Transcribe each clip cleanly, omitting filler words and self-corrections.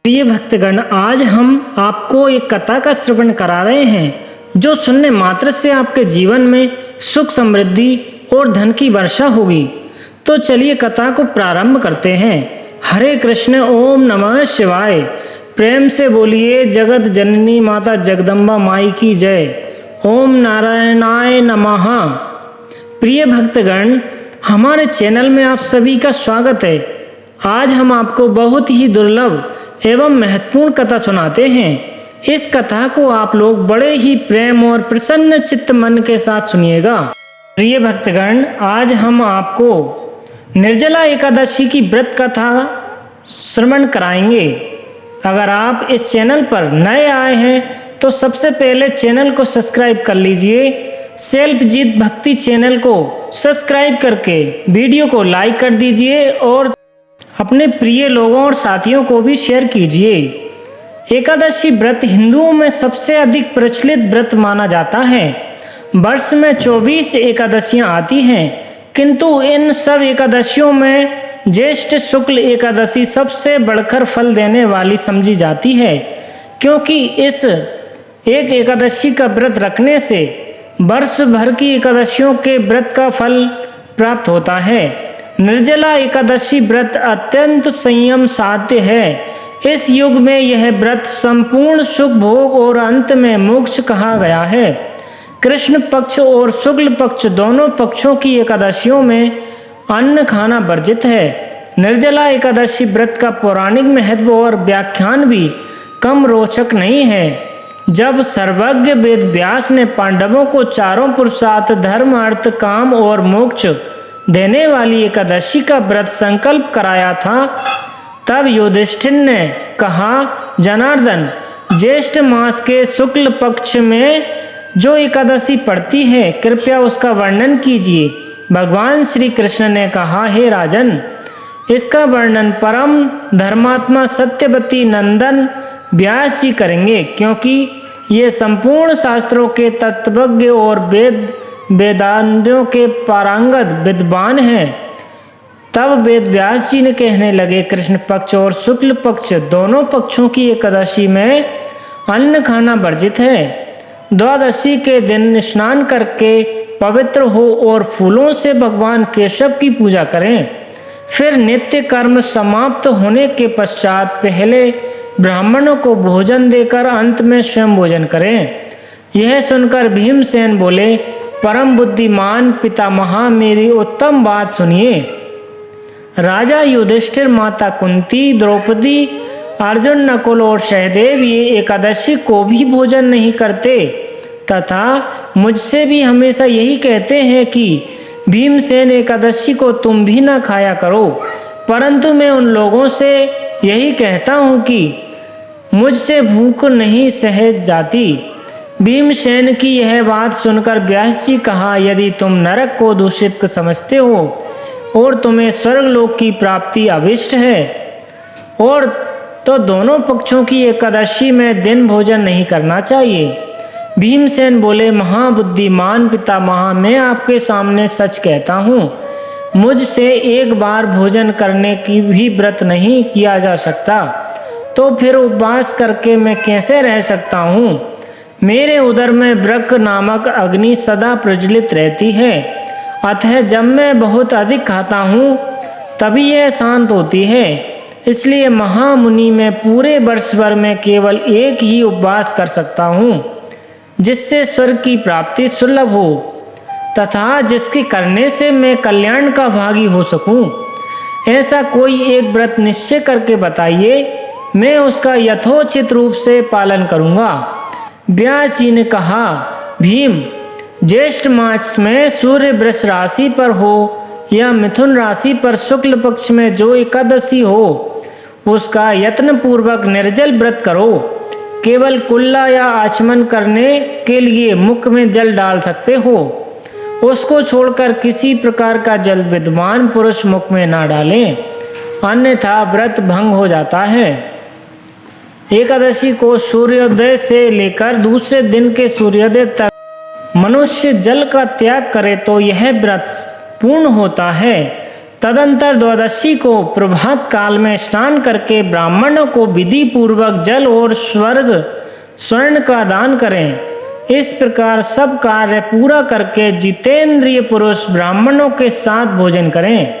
प्रिय भक्तगण, आज हम आपको एक कथा का श्रवण करा रहे हैं जो सुनने मात्र से आपके जीवन में सुख समृद्धि और धन की वर्षा होगी। तो चलिए कथा को प्रारंभ करते हैं। हरे कृष्ण, ओम नमः शिवाय। प्रेम से बोलिए जगत जननी माता जगदम्बा माई की जय। ओम नारायणाय नमः। प्रिय भक्तगण, हमारे चैनल में आप सभी का स्वागत है। आज हम आपको बहुत ही दुर्लभ एवं महत्वपूर्ण कथा सुनाते हैं। इस कथा को आप लोग बड़े ही प्रेम और प्रसन्न चित्त मन के साथ सुनिएगा। प्रिय भक्तगण, आज हम आपको निर्जला एकादशी की व्रत कथा श्रवण कराएंगे। अगर आप इस चैनल पर नए आए हैं तो सबसे पहले चैनल को सब्सक्राइब कर लीजिए। सेल्फ जीत भक्ति चैनल को सब्सक्राइब करके वीडियो को लाइक कर दीजिए और अपने प्रिय लोगों और साथियों को भी शेयर कीजिए। एकादशी व्रत हिंदुओं में सबसे अधिक प्रचलित व्रत माना जाता है। वर्ष में 24 एकादशियां आती हैं, किंतु इन सब एकादशियों में ज्येष्ठ शुक्ल एकादशी सबसे बढ़कर फल देने वाली समझी जाती है, क्योंकि इस एक एकादशी का व्रत रखने से वर्ष भर की एकादशियों के व्रत का फल प्राप्त होता है। निर्जला एकादशी व्रत अत्यंत संयम साध्य है। इस युग में यह व्रत संपूर्ण सुख भोग और अंत में मोक्ष कहा गया है। कृष्ण पक्ष और शुक्ल पक्ष दोनों पक्षों की एकादशियों में अन्न खाना वर्जित है। निर्जला एकादशी व्रत का पौराणिक महत्व और व्याख्यान भी कम रोचक नहीं है। जब सर्वज्ञ वेद व्यास ने पांडवों को चारों पुरुषार्थ धर्म अर्थ काम और मोक्ष देने वाली एकादशी का व्रत संकल्प कराया था, तब युधिष्ठिर ने कहा, जनार्दन, ज्येष्ठ मास के शुक्ल पक्ष में जो एकादशी पड़ती है कृपया उसका वर्णन कीजिए। भगवान श्री कृष्ण ने कहा, हे राजन, इसका वर्णन परम धर्मात्मा सत्यवती नंदन व्यास जी करेंगे, क्योंकि ये संपूर्ण शास्त्रों के तत्वज्ञ और वेदांतों के पारंगत विद्वान हैं। तब वेद व्यास जी ने कहने लगे, कृष्ण पक्ष और शुक्ल पक्ष दोनों पक्षों की एकादशी में अन्न खाना वर्जित है। द्वादशी के दिन स्नान करके पवित्र हो और फूलों से भगवान केशव की पूजा करें। फिर नित्य कर्म समाप्त होने के पश्चात पहले ब्राह्मणों को भोजन देकर अंत में स्वयं भोजन करें। यह सुनकर भीमसेन बोले, परम बुद्धिमान पितामहा, मेरी उत्तम बात सुनिए। राजा युधिष्ठिर, माता कुंती, द्रौपदी, अर्जुन, नकुल और सहदेव ये एकादशी को भी भोजन नहीं करते तथा मुझसे भी हमेशा यही कहते हैं कि भीमसेन एकादशी को तुम भी ना खाया करो, परंतु मैं उन लोगों से यही कहता हूँ कि मुझसे भूख नहीं सह जाती। भीमसेन की यह बात सुनकर व्यास जी कहा, यदि तुम नरक को दूषित समझते हो और तुम्हें स्वर्गलोक की प्राप्ति अभिष्ट है और तो दोनों पक्षों की एकादशी में दिन भोजन नहीं करना चाहिए। भीमसेन बोले, महाबुद्धिमान पितामहा, मैं आपके सामने सच कहता हूँ, मुझसे एक बार भोजन करने की भी व्रत नहीं किया जा सकता, तो फिर उपवास करके मैं कैसे रह सकता हूँ। मेरे उदर में वृक नामक अग्नि सदा प्रज्वलित रहती है, अतः जब मैं बहुत अधिक खाता हूँ तभी यह शांत होती है। इसलिए महामुनि, मैं पूरे वर्ष भर में केवल एक ही उपवास कर सकता हूँ, जिससे स्वर्ग की प्राप्ति सुलभ हो तथा जिसके करने से मैं कल्याण का भागी हो सकूँ। ऐसा कोई एक व्रत निश्चय करके बताइए, मैं उसका यथोचित रूप से पालन करूँगा। व्यास जी ने कहा, भीम, ज्येष्ठ मास में सूर्य वृष राशि पर हो या मिथुन राशि पर शुक्ल पक्ष में जो एकादशी हो उसका यत्न पूर्वक निर्जल व्रत करो। केवल कुल्ला या आचमन करने के लिए मुख में जल डाल सकते हो, उसको छोड़कर किसी प्रकार का जल विद्वान पुरुष मुख में ना डालें, अन्यथा व्रत भंग हो जाता है। एकादशी को सूर्योदय से लेकर दूसरे दिन के सूर्योदय तक मनुष्य जल का त्याग करे तो यह व्रत पूर्ण होता है तदंतर द्वादशी को प्रभात काल में स्नान करके ब्राह्मणों को विधि पूर्वक जल और स्वर्ण का दान करें। इस प्रकार सब कार्य पूरा करके जितेंद्रिय पुरुष ब्राह्मणों के साथ भोजन करें।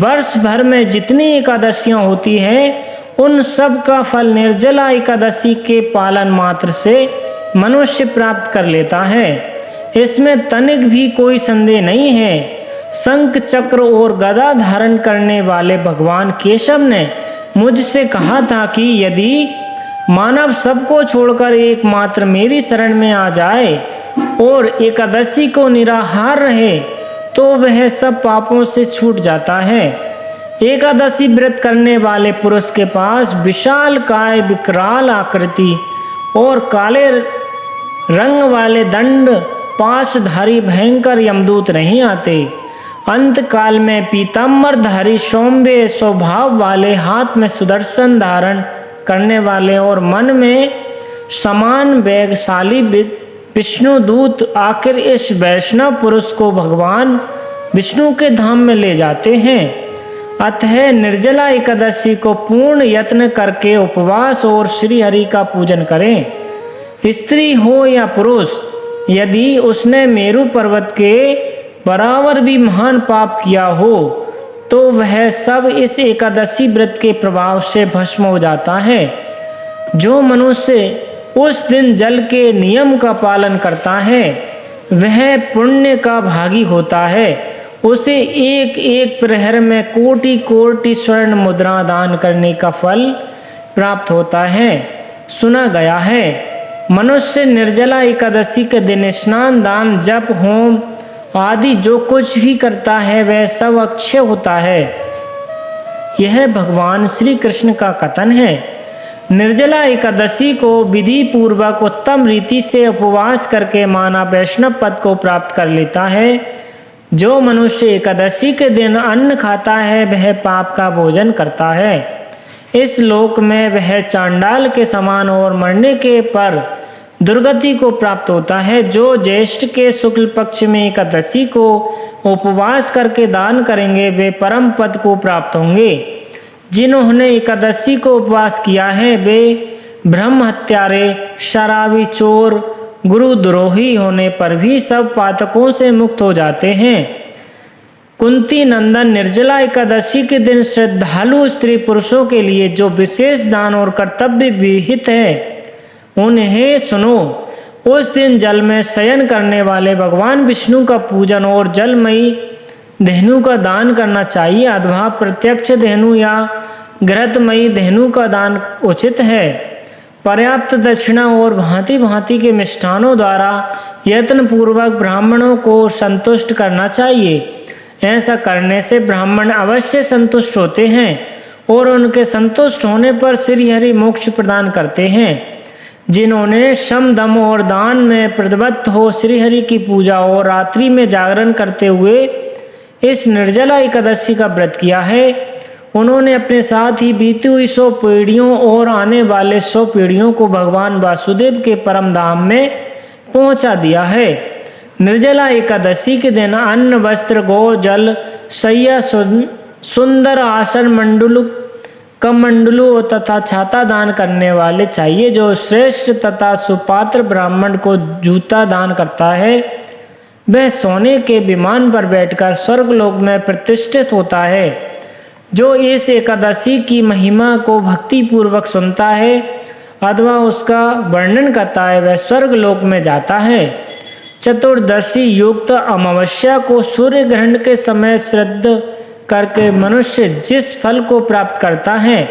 वर्ष भर में जितनी एकादशियां होती हैं उन सब का फल निर्जला एकादशी के पालन मात्र से मनुष्य प्राप्त कर लेता है। इसमें तनिक भी कोई संदेह नहीं है। शंख चक्र और गदा धारण करने वाले भगवान केशव ने मुझसे कहा था कि यदि मानव सबको छोड़कर एकमात्र मेरी शरण में आ जाए और एकादशी को निराहार रहे तो वह सब पापों से छूट जाता है। एकादशी व्रत करने वाले पुरुष के पास विशाल काय, विकराल आकृति और काले रंग वाले दंड पाशधारी भयंकर यमदूत नहीं आते। अंत काल में पीताम्बरधारी सौम्य स्वभाव वाले, हाथ में सुदर्शन धारण करने वाले और मन में समान वेगशाली विष्णु दूत आखिर इस वैष्णव पुरुष को भगवान विष्णु के धाम में ले जाते हैं। अतः निर्जला एकादशी को पूर्ण यत्न करके उपवास और श्री हरि का पूजन करें। स्त्री हो या पुरुष, यदि उसने मेरु पर्वत के बराबर भी महान पाप किया हो तो वह सब इस एकादशी व्रत के प्रभाव से भस्म हो जाता है। जो मनुष्य उस दिन जल के नियम का पालन करता है वह पुण्य का भागी होता है। उसे एक एक प्रहर में कोटि कोटि स्वर्ण मुद्रा दान करने का फल प्राप्त होता है। सुना गया है मनुष्य निर्जला एकादशी के दिन स्नान, दान, जप, होम आदि जो कुछ भी करता है वह सब अक्षय होता है। यह भगवान श्री कृष्ण का कथन है। निर्जला एकादशी को विधि पूर्वक उत्तम रीति से उपवास करके मानव वैष्णव पद को प्राप्त कर लेता है। जो मनुष्य एकादशी के दिन अन्न खाता है वह पाप का भोजन करता है। इस लोक में वह चांडाल के समान और मरने के पर दुर्गति को प्राप्त होता है। जो ज्येष्ठ के शुक्ल पक्ष में एकादशी को उपवास करके दान करेंगे वे परम पद को प्राप्त होंगे। जिन्होंने एकादशी को उपवास किया है वे ब्रह्म हत्यारे, शराबी, चोर, गुरुद्रोही होने पर भी सब पातकों से मुक्त हो जाते हैं। कुंती नंदन, निर्जला एकादशी के दिन श्रद्धालु स्त्री पुरुषों के लिए जो विशेष दान और कर्तव्य विहित है उन्हें सुनो। उस दिन जल में शयन करने वाले भगवान विष्णु का पूजन और जलमयी धेनु का दान करना चाहिए अथवा प्रत्यक्ष धेनु या घृतमयी धेनु का दान उचित है। पर्याप्त दक्षिणा और भांति भांति के मिष्ठानों द्वारा यत्न पूर्वक ब्राह्मणों को संतुष्ट करना चाहिए। ऐसा करने से ब्राह्मण अवश्य संतुष्ट होते हैं और उनके संतुष्ट होने पर श्री हरि मोक्ष प्रदान करते हैं। जिन्होंने शम, दम और दान में प्रतिबद्ध हो श्री हरि की पूजा और रात्रि में जागरण करते हुए इस निर्जला एकादशी का व्रत किया है उन्होंने अपने साथ ही बीती हुई 100 पीढ़ियों और आने वाले 100 पीढ़ियों को भगवान वासुदेव के परम धाम में पहुंचा दिया है। निर्जला एकादशी के दिन अन्न, वस्त्र, गौ, जल, शय्या, सुंदर आसन, मंडलू, कमंडलू तथा छाता दान करने वाले चाहिए। जो श्रेष्ठ तथा सुपात्र ब्राह्मण को जूता दान करता है वह सोने के विमान पर बैठकर स्वर्गलोक में प्रतिष्ठित होता है। जो इस एकादशी की महिमा को भक्ति पूर्वक सुनता है अथवा उसका वर्णन करता है वह स्वर्गलोक में जाता है। चतुर्दशी युक्त अमावस्या को सूर्य ग्रहण के समय श्रद्धा करके मनुष्य जिस फल को प्राप्त करता है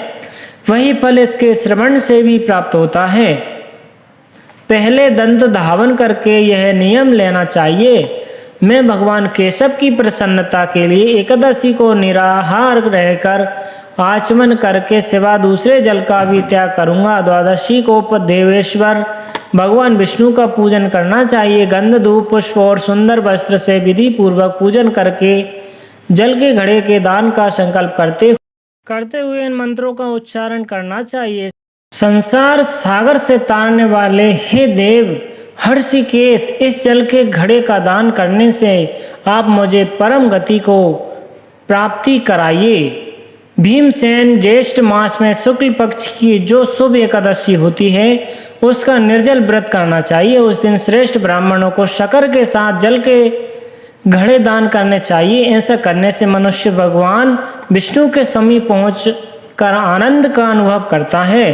वही फल इसके श्रवण से भी प्राप्त होता है। पहले दंत धावन करके यह नियम लेना चाहिए, मैं भगवान केशव की प्रसन्नता के लिए एकादशी को निराहार रहकर आचमन करके सिवा दूसरे जल का भी त्याग करूंगा। द्वादशी को देवेश्वर भगवान विष्णु का पूजन करना चाहिए। गंध, धूप, पुष्प और सुंदर वस्त्र से विधि पूर्वक पूजन करके जल के घड़े के दान का संकल्प करते हुए इन मंत्रों का उच्चारण करना चाहिए। संसार सागर से तारने वाले हे देव हर्षिकेश, इस जल के घड़े का दान करने से आप मुझे परम गति को प्राप्ति कराइए। भीमसेन ज्येष्ठ मास में शुक्ल पक्ष की जो शुभ एकादशी होती है उसका निर्जल व्रत करना चाहिए। उस दिन श्रेष्ठ ब्राह्मणों को शक्कर के साथ जल के घड़े दान करने चाहिए। ऐसा करने से मनुष्य भगवान विष्णु के समीप पहुँच कर आनंद का अनुभव करता है।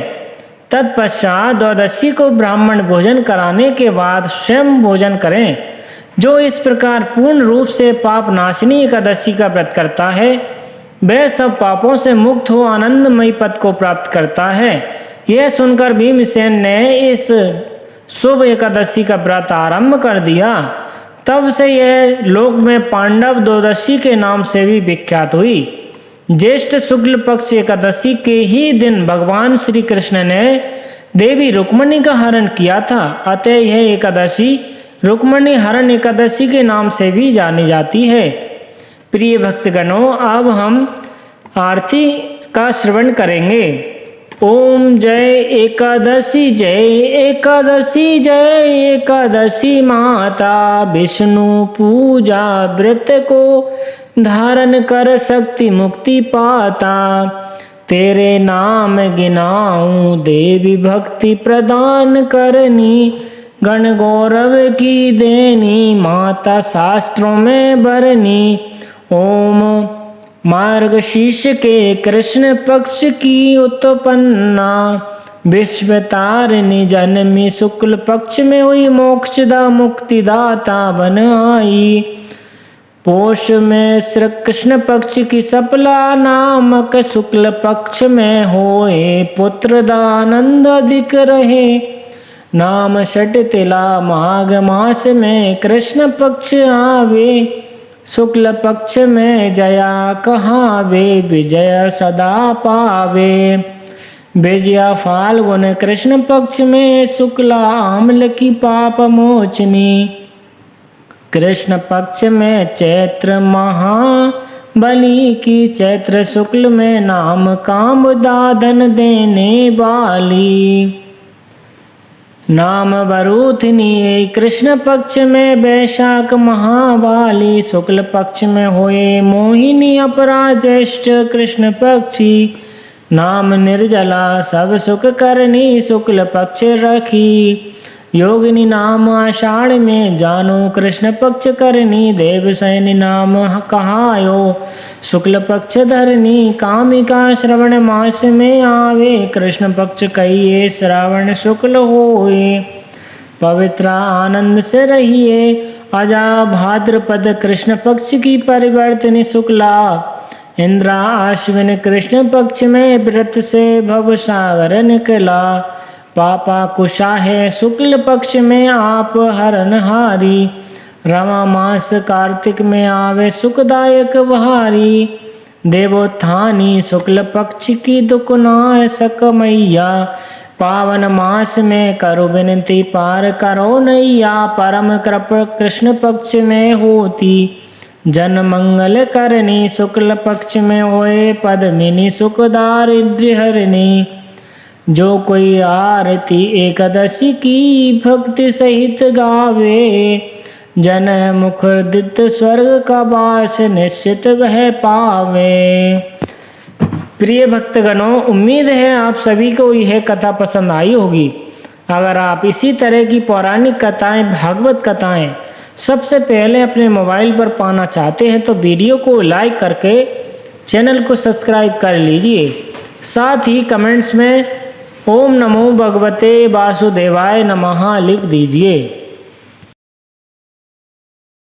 तत्पश्चात द्वादशी को ब्राह्मण भोजन कराने के बाद स्वयं भोजन करें। जो इस प्रकार पूर्ण रूप से पाप नाशिनी एकादशी का व्रत करता है वह सब पापों से मुक्त हो आनंदमयी पद को प्राप्त करता है। यह सुनकर भीमसेन ने इस शुभ एकादशी का व्रत आरंभ कर दिया। तब से यह लोक में पांडव द्वादशी के नाम से भी विख्यात हुई। ज्येष्ठ शुक्ल पक्ष एकादशी के ही दिन भगवान श्री कृष्ण ने देवी रुक्मणी का हरण किया था। अतः यह एकादशी रुक्मणी हरण एकादशी के नाम से भी जानी जाती है। प्रिय भक्तगणों, अब हम आरती का श्रवण करेंगे। ओम जय एकादशी जय एकादशी माता, विष्णु पूजा व्रत को धारण कर शक्ति मुक्ति पाता। तेरे नाम गिनाऊं देवी भक्ति प्रदान करनी, गण गौरव की देनी माता शास्त्रों में बरनी। ओम मार्गशीर्ष के कृष्ण पक्ष की उत्पन्ना, विश्व तारिणी जन्मी शुक्ल पक्ष में हुई मोक्षदा मुक्तिदाता बन आई। पोष में श्री कृष्ण पक्ष की सफला नामक शुक्ल पक्ष में होए पुत्र दानंद अधिक रहे। नाम षट तिला माघ मास में कृष्ण पक्ष आवे, शुक्ल पक्ष में जया कहावे विजय सदा पावे। विजया फाल्गुन कृष्ण पक्ष में शुक्ला आम्ल की पाप मोचनी। कृष्ण पक्ष में चैत्र महाबली की, चैत्र शुक्ल में नाम काम दाधन देने वाली। नाम वरूथिनी कृष्ण पक्ष में वैशाख महावाली, शुक्ल पक्ष में होए मोहिनी अपरा ज्येष्ठ कृष्ण पक्षी। नाम निर्जला सब सुख करनी, शुक्ल पक्ष रखी। योगिनी नाम आषाढ़ में जानो, कृष्ण पक्ष करनी। देवसैनी नाम कहायो, शुक्ल पक्ष धरनी। कामिका श्रवण मास में आवे, कृष्ण पक्ष कहिए श्रावण शुक्ल होए। पवित्र आनंद से रहिए, अजा भाद्रपद कृष्ण पक्ष की परिवर्तनी शुक्ला। इंद्रा आश्विन कृष्ण पक्ष में व्रत से भव सागर निकला। पापा कुशा है शुक्ल पक्ष में आप हरनहारी। रमा मास कार्तिक में आवे सुखदायक बहारी। देवोत्थानी शुक्ल पक्ष की दुकुना सक मैया। पावन मास में करो विनती पार करो नैया। परम कृप कृष्ण पक्ष में होती, जन मंगल करनी। शुक्ल पक्ष में होए पद्मिनी सुख दारिद्र्य हरणी। जो कोई आरती एकादशी की भक्ति सहित गावे, जन मुखरित स्वर्ग का वास निश्चित वह पावे। प्रिय भक्तगणों, उम्मीद है आप सभी को यह कथा पसंद आई होगी। अगर आप इसी तरह की पौराणिक कथाएं, भागवत कथाएं सबसे पहले अपने मोबाइल पर पाना चाहते हैं तो वीडियो को लाइक करके चैनल को सब्सक्राइब कर लीजिए। साथ ही कमेंट्स में ओम नमो भगवते वासुदेवाय नमः लिख दीजिए।